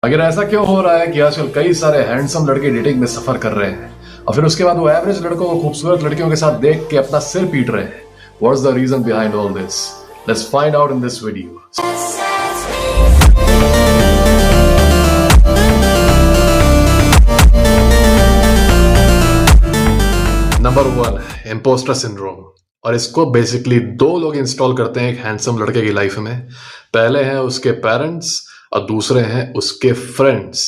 अगर ऐसा क्यों हो रहा है कि आजकल कई सारे हैंडसम लड़के डेटिंग में सफर कर रहे हैं और फिर उसके बाद वो एवरेज लड़कों को खूबसूरत लड़कियों के साथ देख के अपना सिर पीट रहे हैं? What's the reason behind all this? Let's find out in this video. Number 1, impostor syndrome. और इसको बेसिकली दो लोग इंस्टॉल करते हैं एक हैंडसम लड़के की लाइफ में। पहले हैं उसके पेरेंट्स और दूसरे हैं उसके फ्रेंड्स।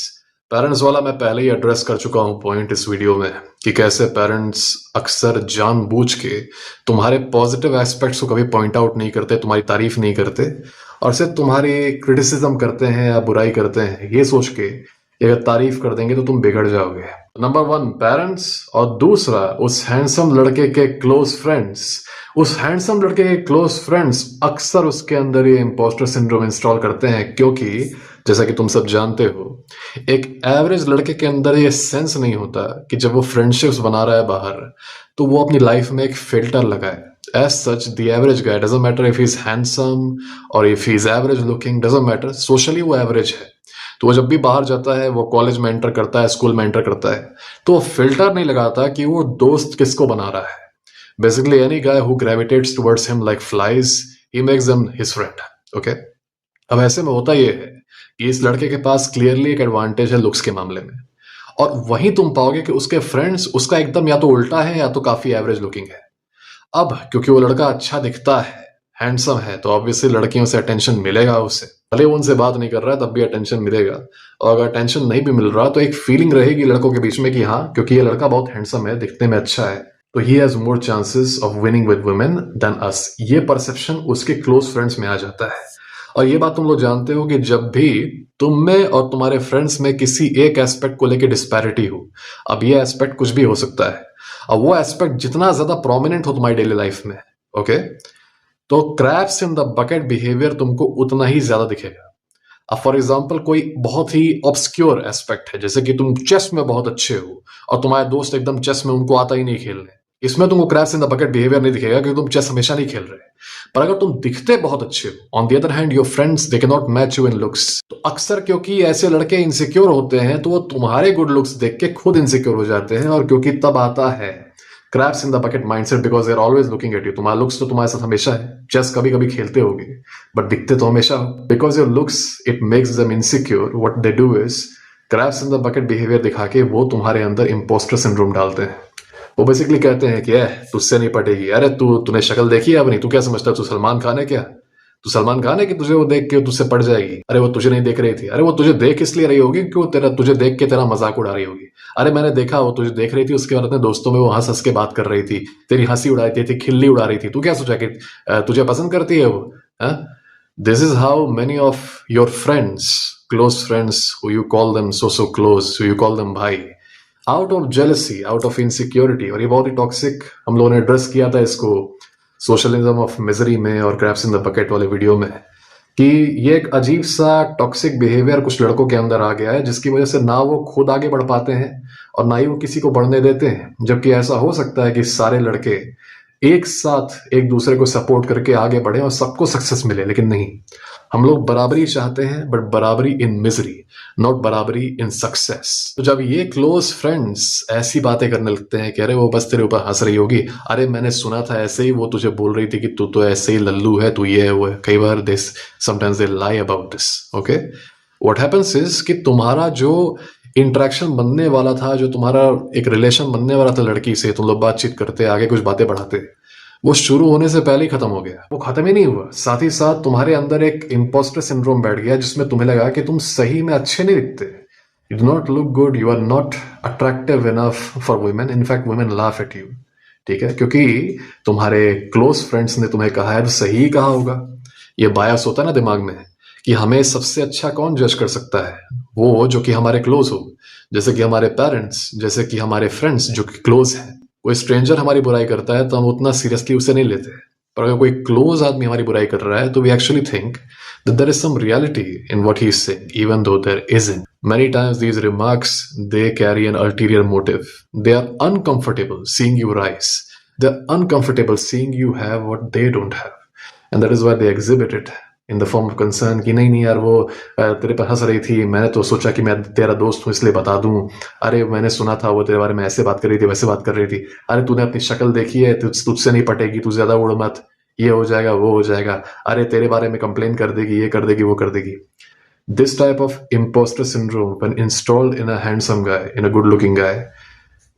पेरेंट्स वाला मैं पहले ही एड्रेस कर चुका हूं पॉइंट इस वीडियो में कि कैसे पेरेंट्स अक्सर जानबूझ के तुम्हारे पॉजिटिव एस्पेक्ट्स को कभी पॉइंट आउट नहीं करते, तुम्हारी तारीफ नहीं करते और सिर्फ तुम्हारी क्रिटिसिज्म करते हैं या बुराई करते हैं ये सोच के कि अगर तारीफ कर देंगे तो तुम बिगड़ जाओगे। नंबर 1 पेरेंट्स और दूसरा उस हैंडसम लड़के के क्लोज फ्रेंड्स। उस हैंडसम लड़के के क्लोज फ्रेंड्स अक्सर उसके अंदर ये इम्पोस्टर सिंड्रोम इंस्टॉल करते हैं क्योंकि जैसा कि तुम सब जानते हो एक एवरेज लड़के के अंदर ये सेंस नहीं होता कि जब वो फ्रेंडशिप्स बना रहा है बाहर तो वो अपनी लाइफ में एक फिल्टर लगाए। As such, the average guy doesn't matter if he's handsome or if he's average looking, doesn't matter. Socially वो average है, तो वो जब भी बाहर जाता है, वो कॉलेज में एंटर करता है, स्कूल में एंटर करता है, तो वो फिल्टर नहीं लगाता कि वो दोस्त किसको बना रहा है। Basically, any guy who gravitates towards him like flies, he makes them his friend. Okay? अब ऐसे में होता ये है कि इस लड़के के पास क्लियरली एक एडवांटेज है लुक्स के मामले में, और वहीं तुम पाओगे कि उसके फ्रेंड्स उसका एकदम या तो उल्टा है या तो काफी एवरेज लुकिंग है। अब क्योंकि वो लड़का अच्छा दिखता है, हैंडसम है, तो ऑब्वियसली लड़कियों से अटेंशन मिलेगा उसे, भले वो उनसे बात नहीं कर रहा है तब भी अटेंशन मिलेगा। और अगर अटेंशन नहीं भी मिल रहा तो एक फीलिंग रहेगी लड़कों के बीच में कि हाँ क्योंकि ये लड़का बहुत हैंडसम है, दिखने में अच्छा है, तो he has more chances of winning with women than us. ये परसेप्शन उसके क्लोज फ्रेंड्स में आ जाता है। और ये बात तुम लोग जानते हो कि जब भी तुम में और तुम्हारे फ्रेंड्स में किसी एक एस्पेक्ट को लेकर डिस्पैरिटी हो, अब ये एस्पेक्ट कुछ भी हो सकता है, और वो एस्पेक्ट जितना ज्यादा प्रोमिनेंट हो तुम्हारी डेली लाइफ में, ओके, तो crabs in the bucket behaviour तुमको उतना ही ज्यादा दिखेगा। अब फॉर एग्जाम्पल कोई बहुत ही ऑब्सक्योर एस्पेक्ट है, जैसे कि तुम चेस में बहुत अच्छे हो और तुम्हारे दोस्त एकदम चेस में उनको आता ही नहीं खेलने, इसमें तुमको crabs in the bucket behaviour नहीं दिखेगा क्योंकि तुम चेस हमेशा नहीं खेल रहे। पर अगर तुम दिखते बहुत अच्छे हो, on the other hand your friends they can not match you in looks, तो अक्सर क्योंकि ऐसे लड़के इनसिक्योर होते हैं तो वो तुम्हारे गुड लुक्स देख के खुद इनसिक्योर हो जाते हैं, और क्योंकि तब आता है crabs in the bucket mindset because they are always looking at you. तुम्हारा लुक्स तो तुम्हारे साथ हमेशा है, चेस कभी कभी खेलते होगे बट दिखते तो हमेशा हो। Because your looks it makes them insecure, what they do is crabs in the bucket behaviour दिखा के वो तुम्हारे अंदर इम्पोस्टर सिंड्रोम डालते हैं। वो बेसिकली कहते हैं कि तुझसे नहीं पटेगी, अरे तूने शक्ल देखी है अब नहीं, तू क्या समझता है तू सलमान खान है क्या, तू सलमान खान है कि तुझे वो देख के तुझसे पट जाएगी, अरे वो तुझे नहीं देख रही थी, अरे वो तुझे देख इसलिए रही होगी क्यों तुझे देख के तेरा मजाक उड़ा रही होगी, अरे मैंने देखा वो तुझे देख रही थी, उसके बाद अपने दोस्तों में वो हंस हंस के बात कर रही थी, तेरी हंसी उड़ाती थी, खिल्ली उड़ा रही थी, तू क्या सोचा कि तुझे पसंद करती है वो? This is how many of your friends, close friends, who you call them so close, who you call them भाई, out of jealousy, out of insecurity. और ये बहुत ही टॉक्सिक, हम लोगों ने एड्रेस किया था इसको सोशलिज्म ऑफ मिजरी में और क्रैब्स इन द बकेट वाले वीडियो में, कि ये एक अजीब सा टॉक्सिक बिहेवियर कुछ लड़कों के अंदर आ गया है जिसकी वजह से ना वो खुद आगे बढ़ पाते हैं और ना ही वो किसी को बढ़ने देते हैं। जबकि ऐसा हो सकता है कि सारे लड़के एक साथ एक दूसरे को सपोर्ट करके आगे बढ़े और सबको सक्सेस मिले, लेकिन नहीं, हम लोग बराबरी चाहते हैं बट बराबरी इन मिजरी, नॉट बराबरी इन सक्सेस। तो जब ये क्लोज फ्रेंड्स ऐसी बातें करने लगते हैं कि अरे वो बस तेरे ऊपर हंस रही होगी, अरे मैंने सुना था ऐसे ही वो तुझे बोल रही थी कि तू तो ऐसे ही लल्लू है, तू ये है वो है, कई बार this sometimes they lie about this, okay. What happens is कि तुम्हारा जो इंटरेक्शन बनने वाला था, जो तुम्हारा एक रिलेशन बनने वाला था लड़की से, तुम लोग बातचीत करते आगे कुछ बातें बढ़ाते, वो शुरू होने से पहले ही खत्म हो गया, वो खत्म ही नहीं हुआ। साथ ही साथ तुम्हारे अंदर एक इम्पोस्टर सिंड्रोम बैठ गया जिसमें तुम्हें लगा कि तुम सही में अच्छे नहीं दिखते, you do not look good, you are not attractive enough for women, in fact women laugh at you, ठीक है, क्योंकि तुम्हारे क्लोज फ्रेंड्स ने तुम्हें कहा है तो सही ही कहा होगा। ये बायस होता है ना दिमाग में कि हमें सबसे अच्छा कौन जज कर सकता है, वो जो कि हमारे क्लोज हो, जैसे कि हमारे पेरेंट्स, जैसे कि हमारे फ्रेंड्स जो कि क्लोज हैं। कोई स्ट्रेंजर हमारी बुराई करता है तो हम उतना सीरियसली उसे नहीं लेते, पर अगर कोई क्लोज आदमी हमारी बुराई कर रहा है तो we actually think that there is some reality in what he is saying, even though there isn't. Many times these remarks, they carry an ulterior motive. They are uncomfortable seeing you rise. They're uncomfortable seeing you have what they don't have. And that is why they exhibit it in the form of concern कि नहीं यार वो तेरे पर हंस रही थी, मैंने तो सोचा कि मैं तेरा दोस्त हूँ इसलिए बता दूं। अरे मैंने सुना था वो तेरे बारे में ऐसे बात कर रही थी, वैसे बात कर रही थी। अरे तूने अपनी शक्ल देखी है, तुझसे नहीं पटेगी, तू ज्यादा उड़ मत, ये हो जाएगा वो हो जाएगा, अरे तेरे बारे में कंप्लेन कर देगी, ये कर देगी वो कर देगी। This type of impostor syndrome when installed in a handsome guy, in a good looking guy,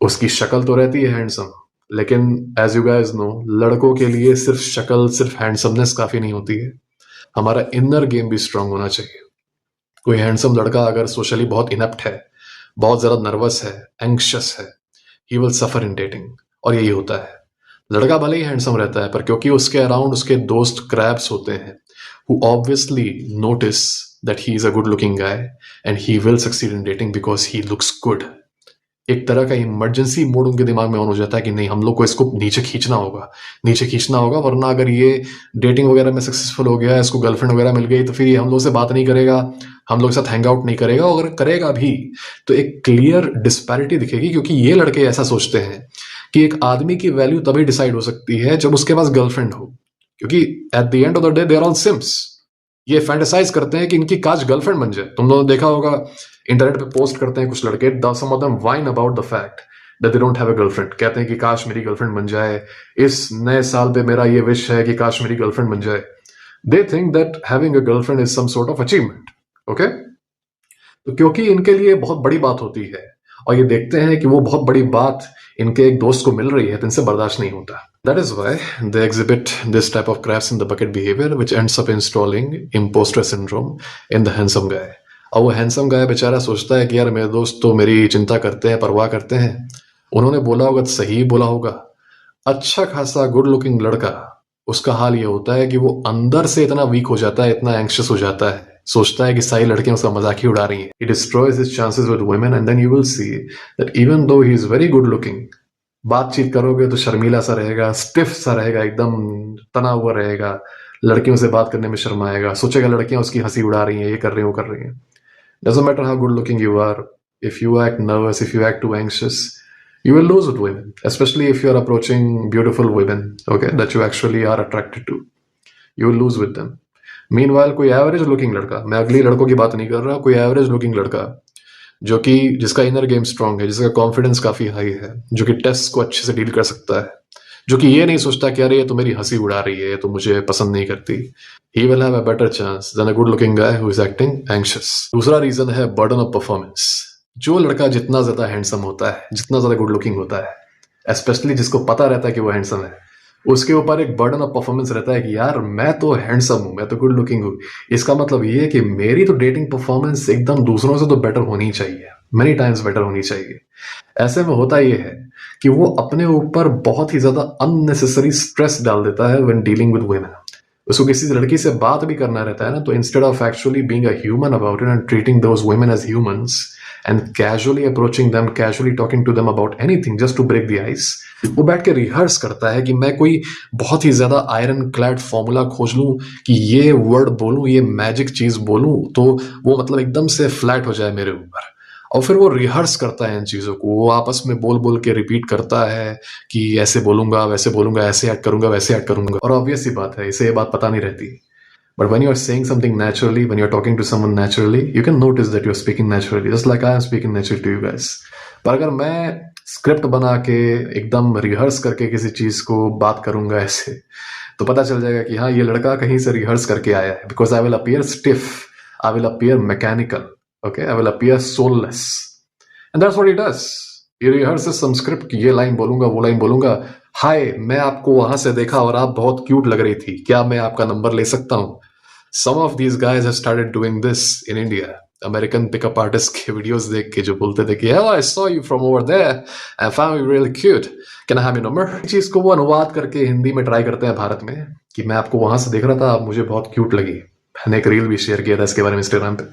उसकी शक्ल तो रहती है हैंडसम, लेकिन एज यू गाइस नो, लड़कों के लिए सिर्फ शक्ल, सिर्फ हैंडसमनेस काफी नहीं होती है। हमारा इनर गेम भी स्ट्रांग होना चाहिए। कोई हैंडसम लड़का अगर सोशली बहुत इनएप्ट है, बहुत ज्यादा नर्वस है, एंग्शियस है, he will suffer in dating. और यही होता है, लड़का भले ही हैंडसम रहता है, पर क्योंकि उसके अराउंड उसके दोस्त क्रैब्स होते हैं who obviously notice that he is a good looking guy and he will succeed in dating because he looks good. एक तरह का इमरजेंसी मोड उनके दिमाग में ऑन हो जाता है कि नहीं, हम लोग को इसको नीचे खींचना होगा, नीचे खींचना होगा, वरना अगर ये डेटिंग वगैरह में सक्सेसफुल हो गया, इसको गर्लफ्रेंड वगैरह मिल गई, तो फिर ये हम लोग से बात नहीं करेगा, हम लोग के साथ हैंग आउट नहीं करेगा, अगर करेगा भी तो एक क्लियर डिस्पैरिटी दिखेगी। क्योंकि ये लड़के ऐसा सोचते हैं कि एक आदमी की वैल्यू तभी डिसाइड हो सकती है जब उसके पास गर्लफ्रेंड हो, क्योंकि at the end of the day they are all simps. ये फैंटेसाइज करते हैं कि इनकी काश गर्लफ्रेंड बन जाए। तुम लोगों ने देखा होगा, इंटरनेट पे पोस्ट करते हैं कुछ लड़के, some of them whine about the fact that they don't have a girlfriend. कहते हैं कि काश मेरी गर्लफ्रेंड बन जाए, इस नए साल पे मेरा ये विश है कि काश मेरी गर्लफ्रेंड बन जाए। They think that having a girlfriend is some sort of achievement. Okay, तो क्योंकि इनके लिए बहुत बड़ी बात होती है और ये देखते हैं कि वो बहुत बड़ी बात इनके एक दोस्त को मिल रही है, तो इनसे बर्दाश्त नहीं होता। That is why they exhibit this type of crabs in the bucket behavior, which ends up installing imposter syndrome in the handsome guy. और वो हैंडसम गाय बेचारा सोचता है कि यार मेरे दोस्त तो मेरी चिंता करते हैं, परवाह करते हैं, उन्होंने बोला होगा तो सही बोला होगा। अच्छा खासा गुड लुकिंग लड़का, उसका हाल ये होता है कि वो अंदर से इतना वीक हो जाता है, इतना एंक्शियस हो जाता है, सोचता है कि सारी लड़कियां उसका मजाक ही उड़ा रही हैं। He destroys his chances with women and then you will see that even though he is very good looking, बातचीत करोगे तो शर्मीला सा रहेगा, स्टिफ सा रहेगा, एकदम तना हुआ रहेगा, लड़कियों से बात करने में शर्माएगा, सोचेगा लड़कियां उसकी हंसी उड़ा रही हैं, ये कर रही हैं वो कर रही हैं। Doesn't matter how good looking you are, if you act nervous, if you act too anxious, you will lose with women, especially if you are approaching beautiful women, okay, that you actually are attracted to. You will lose with them. Meanwhile, कोई average looking लड़का, मैं अगली लड़कों की बात नहीं कर रहा, कोई एवरेज लुकिंग लड़का जो कि जिसका इनर गेम स्ट्रांग है, जिसका कॉन्फिडेंस काफी हाई है, जो कि टेस्ट को अच्छे से डील कर सकता है, जो कि ये नहीं सोचता कि अरे ये तो मेरी हंसी उड़ा रही है, ये तो मुझे पसंद नहीं करती, he will have a better chance than a good looking guy who is acting anxious. दूसरा रीजन है बर्डन ऑफ परफॉर्मेंस। जो लड़का जितना ज्यादा हैंडसम होता है, जितना ज्यादा गुड लुकिंग होता है, स्पेशली जिसको पता रहता है कि वो हैंडसम है, उसके ऊपर एक बर्डन ऑफ परफॉर्मेंस रहता है कि यार मैं तो हैंडसम हूं, मैं तो गुड लुकिंग हूं, इसका मतलब ये है कि मेरी तो डेटिंग परफॉर्मेंस एकदम दूसरों से तो बेटर होनी चाहिए, मेनी टाइम्स बेटर होनी चाहिए। ऐसे में होता ये है कि वो अपने ऊपर बहुत ही ज्यादा अननेसेसरी स्ट्रेस डाल देता है व्हेन डीलिंग विद वुमेन। उसको किसी लड़की से बात भी करना रहता है ना, तो instead of actually being a human about it and treating those women as humans and casually approaching them, casually talking to them about anything just to break the ice, वो बैठ के रिहर्स करता है कि मैं कोई बहुत ही ज्यादा आयरन क्लैड फॉर्मूला खोज लूं कि ये वर्ड बोलूं, ये मैजिक चीज बोलूं तो वो मतलब एकदम से फ्लैट हो जाए मेरे ऊपर। और फिर वो रिहर्स करता है इन चीजों को, वो आपस में बोल बोल के रिपीट करता है कि ऐसे बोलूंगा, वैसे बोलूंगा, ऐसे एक्ट करूंगा, वैसे एक्ट करूंगा। और ऑब्वियस सी बात है, इसे ये बात पता नहीं रहती, but when you are saying something naturally, when you are talking to someone naturally, you can notice that you are speaking naturally, just like I am speaking naturally to you guys. पर अगर मैं script बना के एकदम rehearse करके किसी चीज को बात करूंगा ऐसे, तो पता चल जाएगा कि हाँ ये लड़का कहीं से रिहर्स करके आया है, because I will appear stiff, I will appear mechanical, okay, I will appear soulless, and that's what he does. He rehearses some script कि ये लाइन बोलूंगा, वो लाइन बोलूंगा, हाय मैं आपको वहां से देखा और आप बहुत क्यूट लग रही थी, क्या मैं आपका नंबर ले सकता हूँ? Some of these guys have started doing this in India. American pickup artist के वीडियोस देख के जो बोलते थे कि hello, I saw you from over there and found you really cute. Can I have your number? इस चीज को वो अनुवाद करके हिंदी में ट्राई करते हैं भारत में कि मैं आपको वहां से देख रहा था, आप मुझे बहुत क्यूट लगी। मैंने एक रील भी शेयर किया था इसके बारे में इंस्टाग्राम पे।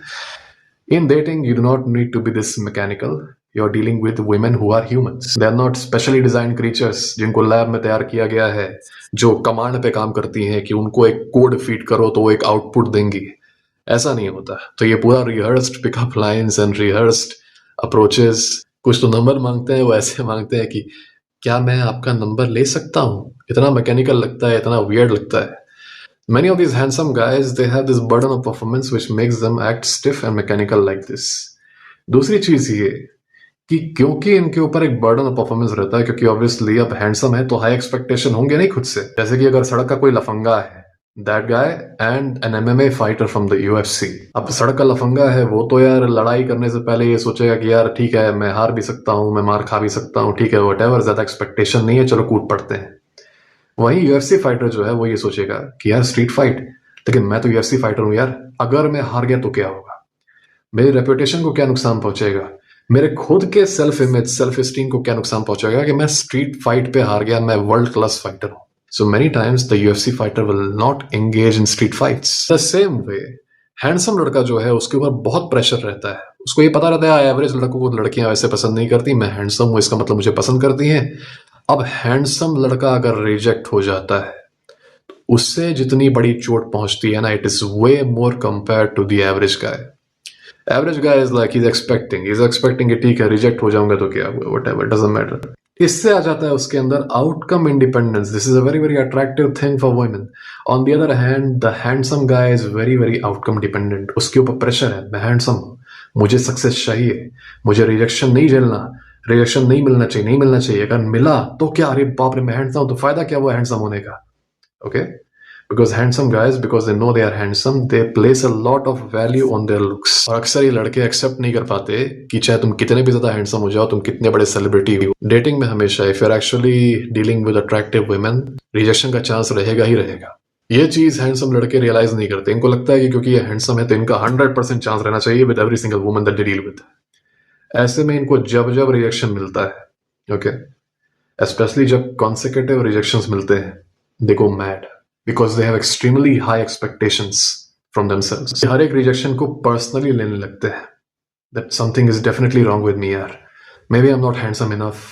In dating, you do not need to be this mechanical. You're dealing with women who are humans. They are not specially designed creatures जिनको लैब में तैयार किया गया है, जो कमांड पे काम करती हैं कि उनको एक कोड फीड करो तो वो एक आउटपुट देंगी। ऐसा नहीं होता। तो ये पूरा rehearsed pickup lines and rehearsed approaches, कुछ तो नंबर मांगते हैं, वो ऐसे मांगते हैं कि क्या मैं आपका नंबर ले सकता हूँ? इतना मैकेनिकल लगता है, इतना वियर्ड लगता है। Many of these handsome guys, they have this burden of performance which makes them act stiff and mechanical like this. दूसरी चीज ये कि क्योंकि इनके ऊपर एक बर्डन ऑफ परफॉर्मेंस रहता है, क्योंकि ऑब्वियसली अब हैंडसम है तो हाई एक्सपेक्टेशन होंगे नहीं खुद से। जैसे कि अगर सड़क का कोई लफंगा है, that guy and an MMA fighter from the UFC. अब सड़क का लफंगा है, वो तो यार लड़ाई करने से पहले ये सोचेगा कि यार ठीक है, मैं हार भी सकता हूँ, मैं मार खा भी सकता हूँ, ठीक है व्हाटएवर, ज्यादा एक्सपेक्टेशन नहीं है, चलो कूद पड़ते हैं। वहीं यूएफसी फाइटर जो है वो ये सोचेगा कि यार स्ट्रीट फाइट, लेकिन मैं तो यूएफसी फाइटर हूं यार, अगर मैं हार गया तो क्या होगा, मेरी रेपुटेशन को क्या नुकसान पहुंचेगा, मेरे खुद के सेल्फ इमेज सेल्फ एस्टीम को क्या नुकसान पहुंचेगा कि मैं स्ट्रीट फाइट पे हार गया, मैं वर्ल्ड क्लास फाइटर हूं। So many times the UFC fighter will not engage in street fights. The same way handsome लड़का जो है उसके ऊपर बहुत प्रेशर रहता है, उसको ये पता रहता है एवरेज लड़कों को लड़कियां वैसे पसंद नहीं करती, मैं हैंडसम हूं इसका मतलब मुझे पसंद करती हैं। अब हैंडसम लड़का अगर रिजेक्ट हो जाता है तो उससे जितनी बड़ी चोट पहुंचती है ना, it is way more compare to the average guy. Average guy is like he's expecting कि ठीक है रिजेक्ट हो जाऊंगा तो क्या हुआ, व्हाटएवर, डजंट मैटर। इससे आ जाता है उसके अंदर outcome independence. This is a very very attractive thing for women. On the other hand the handsome guy is very very outcome dependent. उसके ऊपर प्रेशर है, मैं हैंडसम हूं, मुझे सक्सेस चाहिए, मुझे रिजेक्शन नहीं झेलना, रिजेक्शन नहीं मिलना चाहिए, नहीं मिलना चाहिए, अगर मिला तो क्या, अरे बाप रे मैं हैंडसम हूं तो फायदा क्या हुआ हैंडसम होने का। Okay, because handsome guys, because they know they are handsome, they place a lot of value on their looks। और अक्सर ये लड़के एक्सेप्ट नहीं कर पाते कि चाहे तुम कितने भी ज्यादा हैंडसम हो जाओ, तुम कितने बड़े सेलिब्रिटी हो, डेटिंग में हमेशा if you are actually dealing with attractive women, rejection का चांस रहेगा ही रहेगा। ये चीज हैंडसम लड़के रियलाइज नहीं करते। इनको लगता है कि क्योंकि ये हैंडसम है तो इनका 100% चांस रहना चाहिए with every single woman that they deal with. ऐसे में इनको जब जब रिजेक्शन मिलता है, ओके, स्पेशली जब कॉन्सिक्यूटिव रिजेक्शंस मिलते हैं, they go mad because they have extremely high expectations from themselves। हर एक रिजेक्शन को पर्सनली लेने लगते हैं, that something is definitely wrong with me यार, maybe I'm not handsome enough,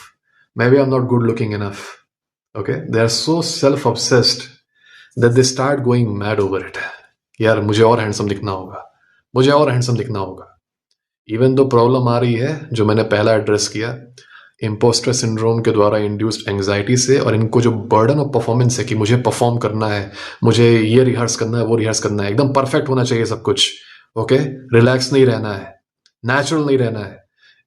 maybe I'm not good looking enough। okay, they are so self obsessed that they start going mad over it। यार मुझे और handsome दिखना होगा, मुझे और handsome दिखना होगा। इवन दो प्रॉब्लम आ रही है जो मैंने पहला एड्रेस किया, इम्पोस्टर सिंड्रोम के द्वारा इंड्यूस्ड एंग्जाइटी से, और इनको जो बर्डन ऑफ परफॉर्मेंस है कि मुझे परफॉर्म करना है, मुझे ये रिहर्स करना है, वो रिहर्स करना है, एकदम परफेक्ट होना चाहिए सब कुछ, ओके, रिलैक्स नहीं रहना है, नेचुरल नहीं रहना है,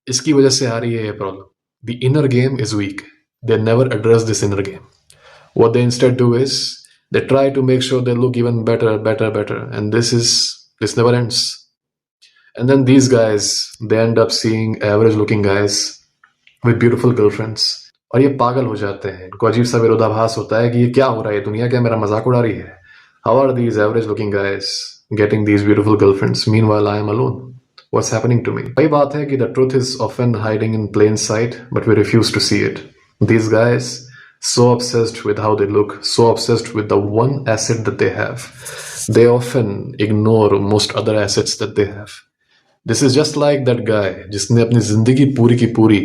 इसकी वजह से आ रही है ये problem. The inner game is weak, they never address this inner game. What they instead do is they try to make sure they look even better better better, and this never ends. And then these guys, they end up seeing average looking guys with beautiful girlfriends, और ये पागल हो जाते हैं। इनको अजीब सा विरोधाभास होता है कि ये क्या हो रहा है, दुनिया क्या मेरा मजाक उड़ा रही है। How are these average looking guys getting these beautiful girlfriends? Meanwhile, I am alone. What's happening to me? वही बात है कि the truth is often hiding in plain sight, but we refuse to see it. These guys, so obsessed with how they look, so obsessed with the one asset that they have, they often ignore most other assets that they have। This is just like that guy जिसने अपनी जिंदगी पूरी की पूरी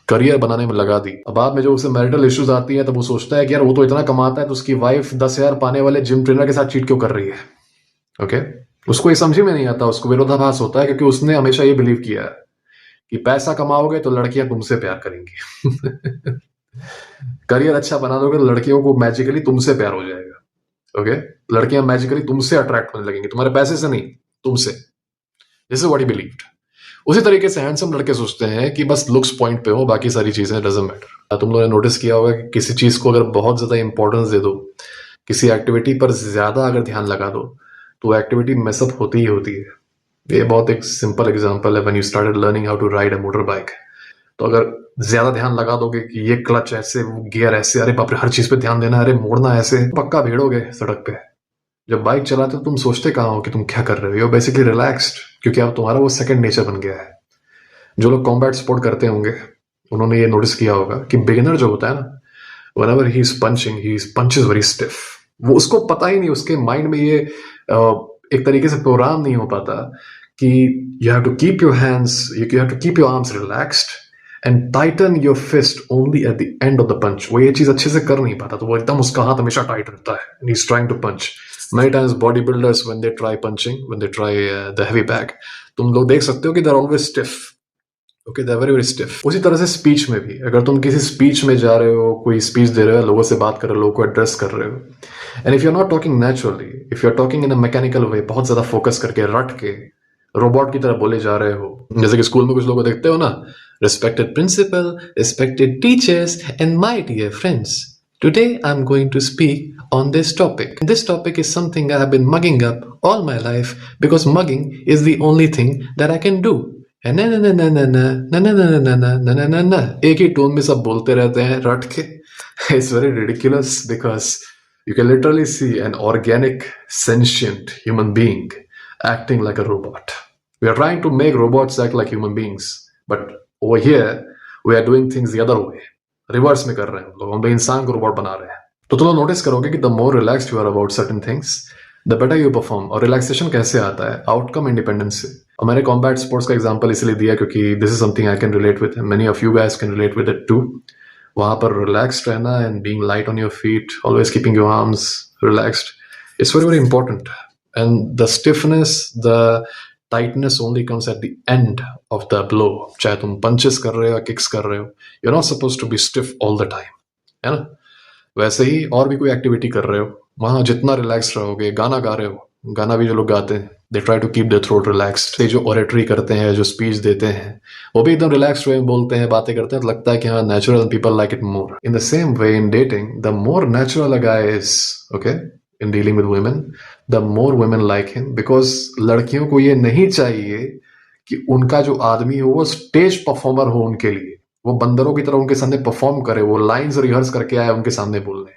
career बनाने में लगा दी। अब बाद में जो उसे मैरिटल इश्यूज आती है तब वो सोचता है कि यार वो तो इतना कमाता है तो उसकी वाइफ 10,000 पाने वाले जिम ट्रेनर के साथ चीट क्यों कर रही है। ओके, उसको ये समझ में नहीं आता, उसको विरोधाभास होता है, क्योंकि उसने हमेशा ये बिलीव किया है कि पैसा कमाओगे तो लड़कियां तुमसे प्यार करेंगी। करियर अच्छा बना दोगे तो लड़कियों को मैजिकली तुमसे प्यार हो जाएगा। ओके, लड़कियां मैजिकली तुमसे अट्रैक्ट होने लगेंगी, तुम्हारे पैसे से नहीं, तुमसे। This is what he believed. उसी तरीके से हैंडसम लड़के सोचते हैं कि बस लुक्स पॉइंट पे हो, बाकी सारी चीजें डजंट मैटर। तुम लोगों ने नोटिस किया होगा कि किसी चीज को अगर बहुत ज्यादा इंपॉर्टेंस दे दो, किसी एक्टिविटी पर ज्यादा अगर ध्यान लगा दो, तो एक्टिविटी मेसअप होती ही होती है। ये बहुत एक सिंपल एग्जांपल है, when you started learning how to ride a motor bike. तो अगर ज्यादा ध्यान लगा दोगे कि ये क्लच ऐसे, वो गियर ऐसे, अरे बाप रे हर चीज पे ध्यान देना, अरे मोड़ना ऐसे, पक्का भिड़ोगे सड़क पे। जब बाइक चलाते हो तुम सोचते कहाँ हो कि तुम क्या कर रहे हो, यू बेसिकली रिलैक्स्ड, क्योंकि अब तुम्हारा वो सेकंड नेचर बन गया है। जो लोग कॉम्बैट स्पोर्ट करते होंगे उन्होंने ये नोटिस किया होगा कि बिगिनर जो होता है ना, whenever he is punching, he punches very stiff. वो उसको पता ही नहीं, उसके माइंड में ये एक तरीके से प्रोग्राम नहीं हो पाता कि you have to keep your hands, you have to keep your arms relaxed and tighten your fist only at the end of the punch. वो ये चीज अच्छे से कर नहीं पाता, तो वो एकदम उसका हाथ हमेशा टाइट रहता है, and he is trying to punch. Many times bodybuilders when they try punching, when they try the heavy bag, तुम लोग देख सकते हो कि they're always stiff, okay, they're very very stiff। उसी तरह से स्पीच में भी, अगर तुम किसी स्पीच में जा रहे हो, कोई स्पीच दे रहे हो, लोगों से बात कर रहे हो, लोगों को एड्रेस कर रहे हो, and if you are not talking naturally, if you are talking in a mechanical way, बहुत ज्यादा फोकस करके रट के रोबोट की तरह बोले जा रहे हो, जैसे कि स्कूल में कुछ लोगों को देखते हो ना, respected principal, respected teachers and my dear friends, today I'm going to speak on this topic. This topic is something I have been mugging up all my life because mugging is the only thing that I can do. ना ना ना ना ना ना ना ना ना ना ना ना ना ना ना, एक ही टोन में सब बोलते रहते हैं रट के. It's very ridiculous because you can literally see an organic, sentient human being acting like a robot. We are trying to make robots act like human beings, but over here we are doing things the other way. Reverse में कर रहे हैं लोग, हम इंसान को robot बना रहे हैं. तो तुम लोग नोटिस करोगे कि the more relaxed you are about certain things, the better you perform. और रिलैक्सेशन कैसे आता है? आउटकम इंडिपेंडेंस से. और मैंने कॉम्बैट स्पोर्ट्स का एग्जांपल इसलिए दिया क्योंकि this is something I can relate with, many of you guys can relate with it too. वहां पर रिलैक्स्ड रहना and being light on your feet, always keeping your arms relaxed, it's very very important. And the stiffness, the tightness only comes at the end of the blow. चाहे तुम punches कर रहे हो या kicks कर रहे हो, you are not supposed to be stiff all the time, है ना. वैसे ही और भी कोई एक्टिविटी कर रहे हो, वहां जितना रिलैक्स रहोगे, गाना गा रहे हो, गाना भी जो लोग गाते हैं they try to keep their throat relaxed. जो ऑरेटरी करते हैं, जो स्पीच देते हैं, वो भी एकदम रिलैक्स्ड वे में बोलते हैं, बातें करते हैं, तो लगता है कि हाँ natural, people like it more. In the same way in dating, the more natural a guy is, okay, in dealing with women, the more women like him, because लड़कियों को ये नहीं चाहिए कि उनका जो आदमी हो वो स्टेज परफॉर्मर हो उनके लिए, वो बंदरों की तरह उनके सामने परफॉर्म करे, वो लाइंस रिहर्स करके आए उनके सामने बोलने.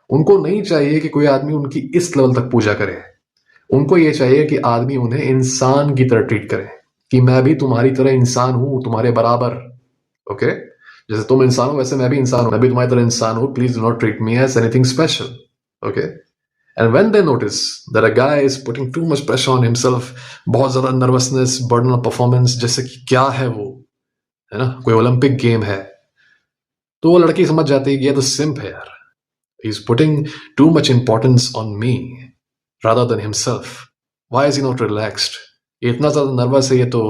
उनको नहीं चाहिए कि कोई आदमी उनकी इस लेवल तक पूजा करे. उनको ये चाहिए कि आदमी उन्हें इंसान की तरह ट्रीट करे, कि मैं भी तुम्हारी तरह इंसान हूं, तुम्हारे बराबर. ओके, जैसे तुम इंसान हो वैसे मैं भी इंसान हूं, मैं भी तुम्हारी तरह इंसान हूं, please do not treat me as anything special. Okay. And when they notice that a guy is putting too much pressure on himself, बहुत ज्यादा nervousness, burden of performance, जैसे कि क्या है वो, है ना, कोई ओलंपिक गेम है, तो वो लड़की समझ जाती है कि ये तो सिंप है यार. He's putting too much importance on me rather than himself. Why is he not relaxed? ये इतना ज्यादा nervous है, ये तो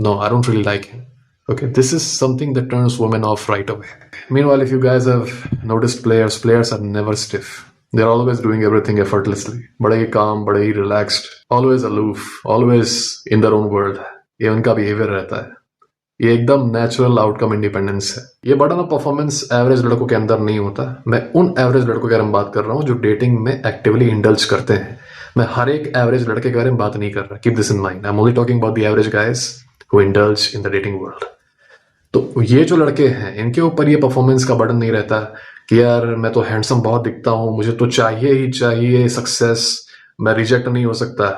no, I don't really like him. Okay, this is something that turns women off right away. Meanwhile, if you guys have noticed, players are never stiff. They're always doing everything effortlessly. बड़े ही calm, बड़े ही relaxed, always aloof, always in their own world. ये उनका behavior रहता है. ये एकदम natural outcome independence है. ये बड़ा ना performance average लड़कों के अंदर नहीं होता. मैं उन average लड़कों के बारे में बात कर रहा हूँ जो dating में actively indulge करते हैं. मैं हर एक average लड़के के बारे में बात नहीं कर रहा. Keep this in mind. I'm only talking about the average guys who indulge in the dating world. तो ये जो लड़के हैं, इनके ऊपर ये परफॉर्मेंस का बर्डन नहीं रहता कि यार मैं तो हैंडसम बहुत दिखता हूं, मुझे तो चाहिए ही चाहिए सक्सेस, मैं रिजेक्ट नहीं हो सकता.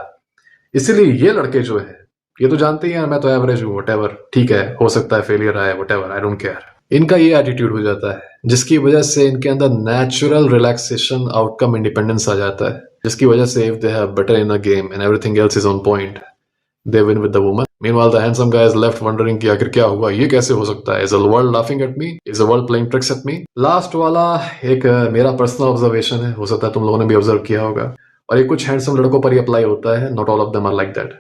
इसीलिए ये लड़के जो है, ये तो जानते ही हैं मैं तो एवरेज हूँ, व्हाटएवर, ठीक है, हो सकता है फेलियर आए, व्हाटएवर, आई डोंट केयर. इनका ये एटीट्यूड हो जाता है जिसकी वजह से इनके अंदर नेचुरल रिलैक्सेशन, आउटकम इंडिपेंडेंस आ जाता है, जिसकी वजह से if they have better in a game and everything else is on point, they win with the woman. Meanwhile, the handsome guy is left wondering कि आखिर क्या हुआ, ये कैसे हो सकता है? Is the world laughing at me? Is the world playing tricks at me? Last वाला एक मेरा पर्सनल ऑब्जर्वेशन है, हो सकता है तुम लोगों ने भी ऑब्जर्व किया होगा, और ये कुछ हैंडसम लड़कों पर ही अप्लाई होता है. Not all of them are like that.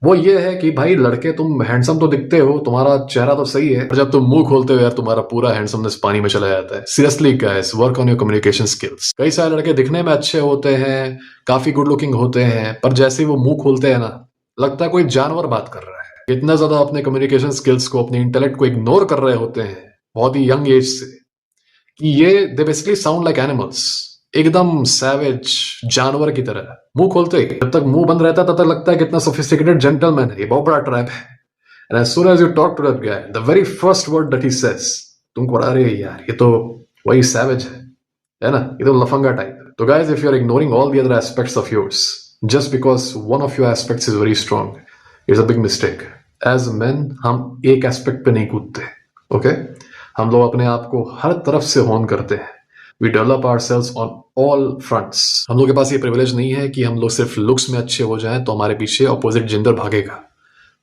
वो ये है कि भाई लड़के, तुम हैंडसम तो दिखते हो, तुम्हारा चेहरा तो सही है, पर जब तुम मुंह खोलते हो यार, तुम्हारा पूरा हैंडसमनेस पानी में चला जाता है. Seriously guys, work on your communication skills. कई सारे लड़के दिखने में अच्छे होते हैं, काफी गुड लुकिंग होते हैं, पर जैसे ही वो मुंह खोलते हैं ना, लगता है कोई जानवर बात कर रहा है. इतना ज्यादा अपने कम्युनिकेशन स्किल्स को, अपने इंटेलेक्ट को इग्नोर कर रहे होते हैं बहुत ही यंग एज से, कि ये they basically sound like animals, एकदम सैवेज, जानवर की तरह. मुंह खोलते ही, जब तक मुंह बंद रहता है तब तक लगता है कितना सोफिस्टिकेटेड जेंटलमैन है, ये बहुत बड़ा ट्रैप है. And as soon as you talk to that guy, the very first word that he says, तुमको बता रहे यार ये तो वही सैवेज है ना, ये तो लफंगा टाइप. तो guys, if you are ignoring all the other aspects of yours just because one of your aspects is very strong, it's a big mistake. As men, हम एक एस्पेक्ट पे नहीं कूदते, okay? हम लोग अपने आप को हर तरफ से होन करते हैं. We develop ourselves on all fronts. हम लोग के पास ये प्रिविलेज नहीं है कि हम लोग सिर्फ लुक्स में अच्छे हो जाएं तो हमारे पीछे ऑपोजिट जेंडर भागेगा.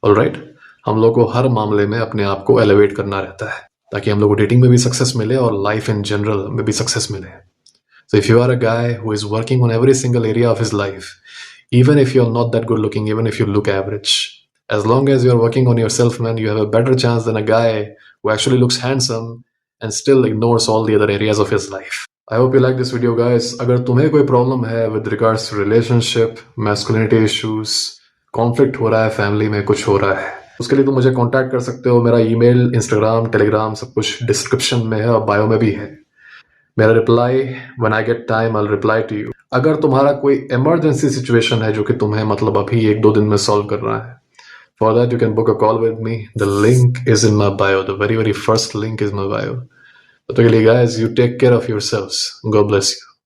ऑलराइट, हम लोग को हर मामले में अपने आप को एलिवेट करना रहता है ताकि हम लोग को डेटिंग में भी सक्सेस मिले और लाइफ इन जनरल में भी सक्सेस मिले. So if you are a guy who is working on every single area of his life, even if you're not that good looking, even if you look average, as long as you're working on yourself, man, you have a better chance than a guy who actually looks handsome and still ignores all the other areas of his life. I hope you like this video guys. अगर तुम्हें कोई problem है with regards to relationship, masculinity issues, conflict हो रहा है family में, कुछ हो रहा है, उसके लिए तुम मुझे कांटेक्ट कर सकते हो। मेरा ईमेल, इंस्टाग्राम, टेलीग्राम सब कुछ डिस्क्रिप्शन में है और बायो में भी है। मेरा reply when I get time I will reply to you. अगर तुम्हारा कोई इमरजेंसी सिचुएशन है जो कि तुम्हें मतलब अभी 1-2 दिन में सॉल्व करना है, for that you can book a call with me. The link is in my bio, the very very first link is my bio. तो के लिए guys, you take care of yourselves. God bless you.